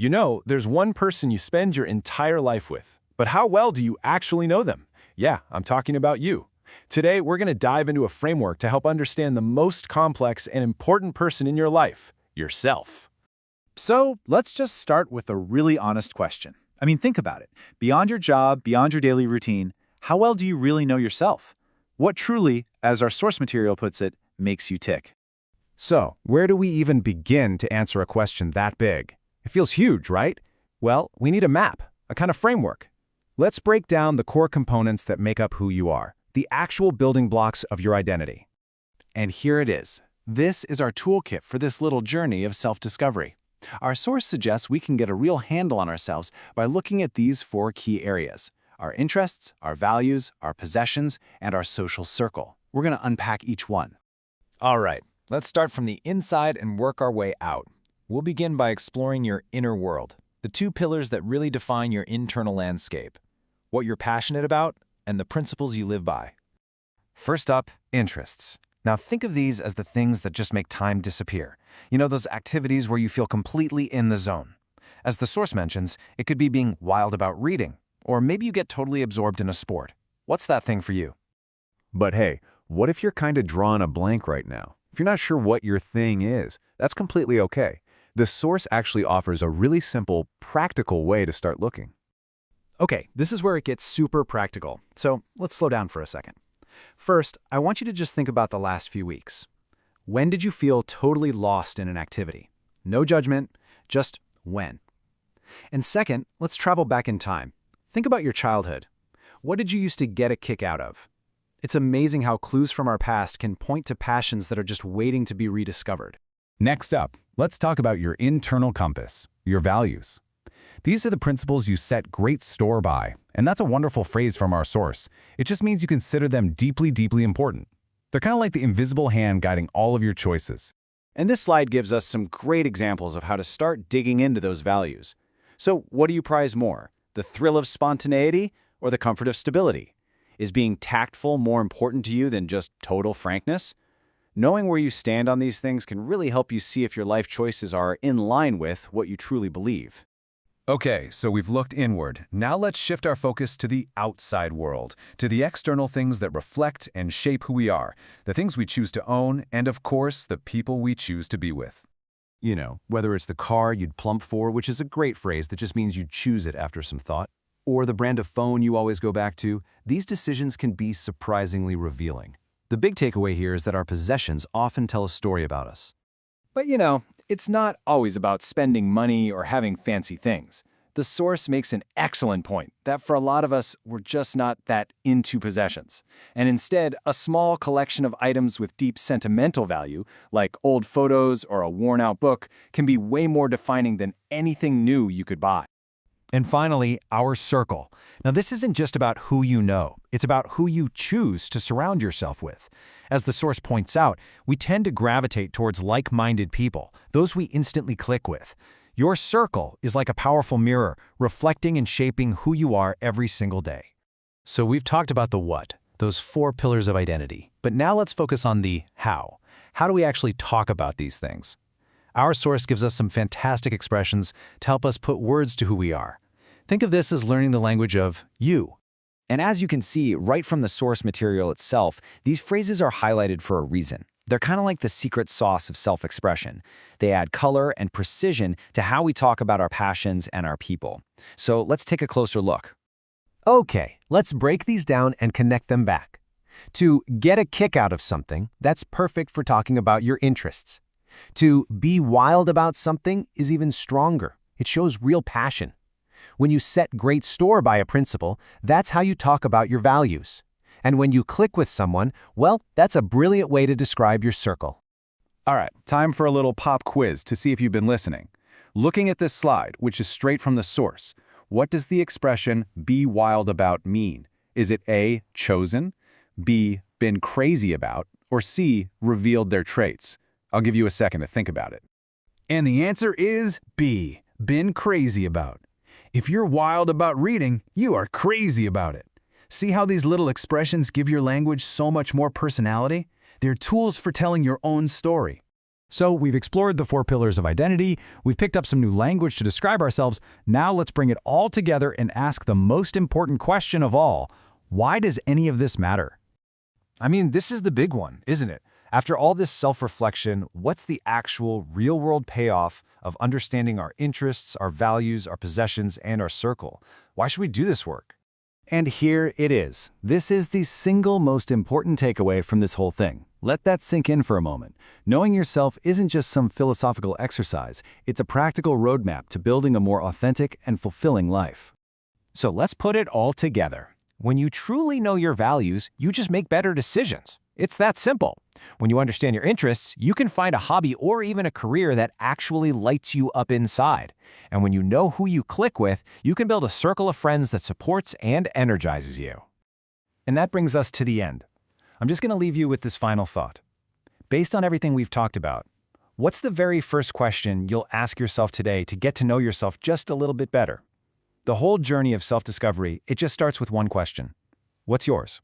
You know, there's one person you spend your entire life with. But how well do you actually know them? Yeah, I'm talking about you. Today, we're going to dive into a framework to help understand the most complex and important person in your life, yourself. So let's just start with a really honest question. I mean, think about it. Beyond your job, beyond your daily routine, how well do you really know yourself? What truly, as our source material puts it, makes you tick? So, where do we even begin to answer a question that big? It feels huge, right? Well, we need a map, a kind of framework. Let's break down the core components that make up who you are, the actual building blocks of your identity. And here it is. This is our toolkit for this little journey of self-discovery. Our source suggests we can get a real handle on ourselves by looking at these 4 key areas: our interests, our values, our possessions, and our social circle. We're going to unpack each one. All right, let's start from the inside and work our way out. We'll begin by exploring your inner world, the 2 pillars that really define your internal landscape, what you're passionate about, and the principles you live by. First up, interests. Now think of these as the things that just make time disappear. You know, those activities where you feel completely in the zone. As the source mentions, it could be being wild about reading, or maybe you get totally absorbed in a sport. What's that thing for you? But hey, what if you're kind of drawing a blank right now? If you're not sure what your thing is, that's completely okay. The source actually offers a really simple, practical way to start looking. Okay, this is where it gets super practical. So let's slow down for a second. First, I want you to just think about the last few weeks. When did you feel totally lost in an activity? No judgment, just when. And second, let's travel back in time. Think about your childhood. What did you used to get a kick out of? It's amazing how clues from our past can point to passions that are just waiting to be rediscovered. Next up, let's talk about your internal compass, your values. These are the principles you set great store by, and that's a wonderful phrase from our source. It just means you consider them deeply, deeply important. They're kind of like the invisible hand guiding all of your choices. And this slide gives us some great examples of how to start digging into those values. So what do you prize more, the thrill of spontaneity or the comfort of stability? Is being tactful more important to you than just total frankness? Knowing where you stand on these things can really help you see if your life choices are in line with what you truly believe. Okay, so we've looked inward. Now let's shift our focus to the outside world, to the external things that reflect and shape who we are, the things we choose to own, and of course, the people we choose to be with. You know, whether it's the car you'd plump for, which is a great phrase that just means you choose it after some thought, or the brand of phone you always go back to, these decisions can be surprisingly revealing. The big takeaway here is that our possessions often tell a story about us. But you know, it's not always about spending money or having fancy things. The source makes an excellent point that for a lot of us, we're just not that into possessions. And instead, a small collection of items with deep sentimental value, like old photos or a worn-out book, can be way more defining than anything new you could buy. And finally, our circle. Now, this isn't just about who you know. It's about who you choose to surround yourself with. As the source points out, we tend to gravitate towards like-minded people, those we instantly click with. Your circle is like a powerful mirror, reflecting and shaping who you are every single day. So we've talked about the what, those 4 pillars of identity. But now let's focus on the how. How do we actually talk about these things? Our source gives us some fantastic expressions to help us put words to who we are. Think of this as learning the language of you. And as you can see right from the source material itself, these phrases are highlighted for a reason. They're kind of like the secret sauce of self-expression. They add color and precision to how we talk about our passions and our people. So let's take a closer look. Okay, let's break these down and connect them back. To get a kick out of something, that's perfect for talking about your interests. To be wild about something is even stronger. It shows real passion. When you set great store by a principle, that's how you talk about your values. And when you click with someone, well, that's a brilliant way to describe your circle. All right, time for a little pop quiz to see if you've been listening. Looking at this slide, which is straight from the source, what does the expression "be wild about" mean? Is it A, chosen, B, been crazy about, or C, revealed their traits? I'll give you a second to think about it. And the answer is B, been crazy about. If you're wild about reading, you are crazy about it. See how these little expressions give your language so much more personality? They're tools for telling your own story. So we've explored the 4 pillars of identity, we've picked up some new language to describe ourselves. Now let's bring it all together and ask the most important question of all. Why does any of this matter? I mean, this is the big one, isn't it? After all this self-reflection, what's the actual real-world payoff of understanding our interests, our values, our possessions, and our circle? Why should we do this work? And here it is. This is the single most important takeaway from this whole thing. Let that sink in for a moment. Knowing yourself isn't just some philosophical exercise. It's a practical roadmap to building a more authentic and fulfilling life. So let's put it all together. When you truly know your values, you just make better decisions. It's that simple. When you understand your interests, you can find a hobby or even a career that actually lights you up inside. And when you know who you click with, you can build a circle of friends that supports and energizes you. And that brings us to the end. I'm just going to leave you with this final thought. Based on everything we've talked about, what's the very first question you'll ask yourself today to get to know yourself just a little bit better? The whole journey of self-discovery, it just starts with one question. What's yours?